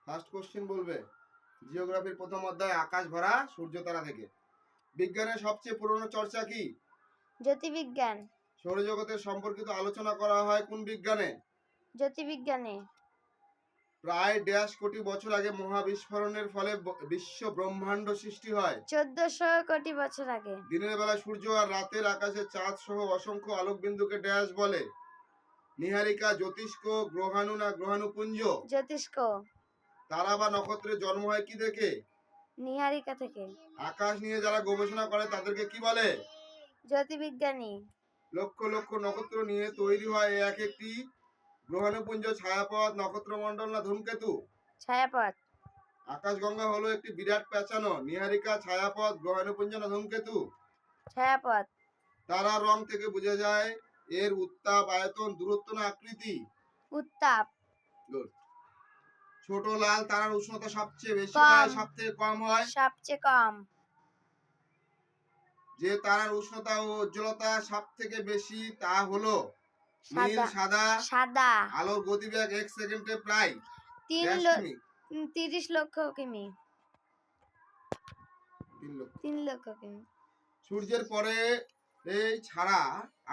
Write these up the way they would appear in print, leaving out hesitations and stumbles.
First question বলবে জিওগ্রাফির প্রথম অধ্যায় আকাশ ভরা সূর্য তারা থেকে। বিজ্ঞানের সবচেয়ে পুরনো চর্চা কি? জ্যোতির্বিজ্ঞান। সৌরজগতের সম্পর্কিত আলোচনা করা হয় কোন বিজ্ঞানে? জ্যোতির্বিজ্ঞানে। প্রায় 1.5 কোটি বছর আগে মহাবিস্ফোরণের ফলে বিশ্ব ব্রহ্মাণ্ড সৃষ্টি হয়। 1400 কোটি বছর আগে। দিনের বেলা সূর্য আর রাতের আকাশে চাঁদ সহ অসংখ্য আলোকবিন্দুকে ড্যাশ বলে? নীহারিকা, জ্যোতিষ্ক, গ্রহাণু না গ্রহাণুপুঞ্জ? জ্যোতিষ্ক। তারা বা নক্ষত্রের জন্ম হয় কি দেখে? নীহারিকা থেকে। আকাশ নিয়ে যারা গবেষণা করে তাদেরকে কি বলে? জ্যোতির্বিজ্ঞানী। লক্ষ লক্ষ নক্ষত্র নিয়ে তৈরি হয় এক একটি গ্রহাণুপুঞ্জ, ছায়াপথ, নক্ষত্রমণ্ডল না ধূমকেতু? ছায়াপথ। আকাশগঙ্গা হলো একটি বিরাট পেঁচানো। নীহারিকা, ছায়াপথ, গ্রহাণুপুঞ্জ না ধূমকেতু? ছায়াপথ। তারার রং থেকে বোঝা যায় এর উত্তাপ, আয়তন, দূরত্ব না আকৃতি? উত্তাপ। গুড। ছোট লাল তারার উষ্ণতা সবচেয়ে বেশি কম। হয় সবথেকে কম হয়? সবচেয়ে কম। যে তারার উষ্ণতা ও উজ্জ্বলতা সবথেকে বেশি তা হলো নীল, সাদা। সাদা। সাদা। আলোর গতিবেগ 1 সেকেন্ডে প্রায় 30 লক্ষ কিমি। 3 লক্ষ কিমি। সূর্যের পরে এই ছাড়া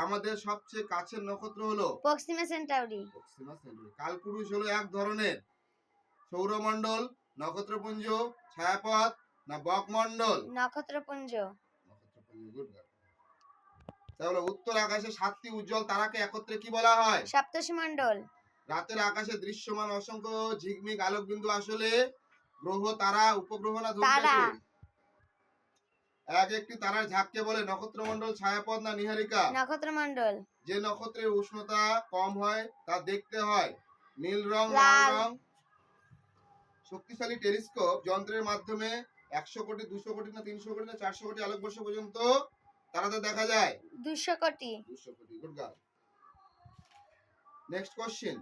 আমাদের সবচেয়ে কাছের নক্ষত্র হলো প্রক্সিমা সেন্টাউরি। কালপুরুষ হলো এক ধরনের সৌরমণ্ডল, নক্ষত্রপুঞ্জ, ছায়াপথ না বকমণ্ডল? নক্ষত্রপুঞ্জ। তাহলে উত্তর আকাশে 7টি উজ্জ্বল তারাকে একত্রে কি বলা হয়? সপ্তর্ষিমণ্ডল। রাতের আকাশে দৃশ্যমান অসংখ্য ঝিকমিক আলোকবিন্দু আসলে গ্রহ, তারা, উপগ্রহ না ধূমকেতু? এক একটি তারার ঝাঁককে বলে নক্ষত্রমণ্ডল, ছায়াপথ না নীহারিকা? নক্ষত্রমণ্ডল। যে নক্ষত্রের উষ্ণতা কম হয় তা দেখতে হয় নীল রং, লাল রং। শক্তিশালী টেলিস্কোপ যন্ত্রের মাধ্যমে 100 কোটি, 200 কোটি না 300 কোটি না 400 কোটি আলোকবর্ষ পর্যন্ত তারাতে দেখা যায়? 200 কোটি। 200 কোটি। Good girl. Next question.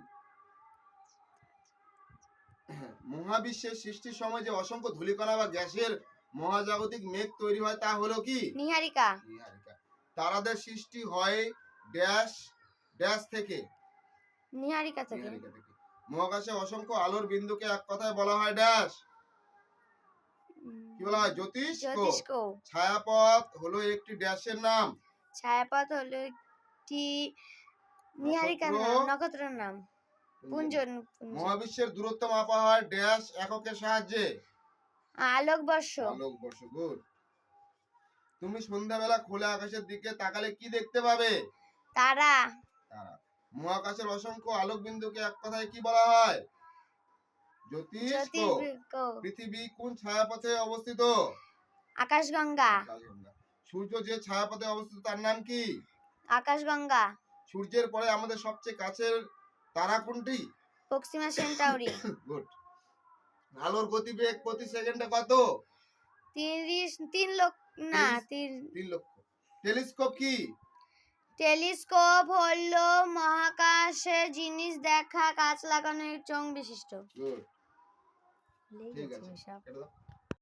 মহাবিশ্বের সৃষ্টির সময় যে অসংখ্য ধূলিকণা বা গ্যাসের মহাজাগতিক মেঘ তৈরি হয় তা হলো কি? নীহারিকা। তারাদের সৃষ্টি হয় ড্যাশ ড্যাশ থেকে? নীহারিকা থেকে। মহাকাশে অসংখ্য আলোর বিন্দুকে এক কথায় বলা হয় ড্যাশ? কি বলা হয়? জ্যোতিষ্ক। ছায়াপথ হলো একটি ড্যাশের নাম? ছায়াপথ হলো একটি নীহারিকার নাম, নক্ষত্রের নাম, পুঞ্জ। মহাবিশ্বের দূরত্ব মাপা হয় ড্যাশ এককের সাহায্যে? আলোকবর্ষ। আলোকবর্ষ। গুড। তুমি সন্ধ্যাবেলা খোলা আকাশের দিকে তাকালে কি দেখতে পাবে? তারা। তারা। মহাকাশের অসংখ্য আলোকবিন্দুকে এক কথায় কি বলা হয়? জ্যোতিষ্ক। পৃথিবী কোন ছায়াপথে অবস্থিত? আকাশগঙ্গা। সূর্য যে ছায়াপথে অবস্থিত তার নাম কি? আকাশগঙ্গা। সূর্যের পরে আমাদের সবচেয়ে কাছের তারা কোনটি? Proxima Centauri. গুড। আলোর গতিবেগ প্রতি সেকেন্ডে কত? 3 লক্ষ না 3 লক্ষ। টেলিস্কোপ কি? টেলিস্কোপ হলো মহাকাশে জিনিস দেখা কাঁচ লাগানো চোঙ বিশিষ্ট। গুড। ঠিক আছে।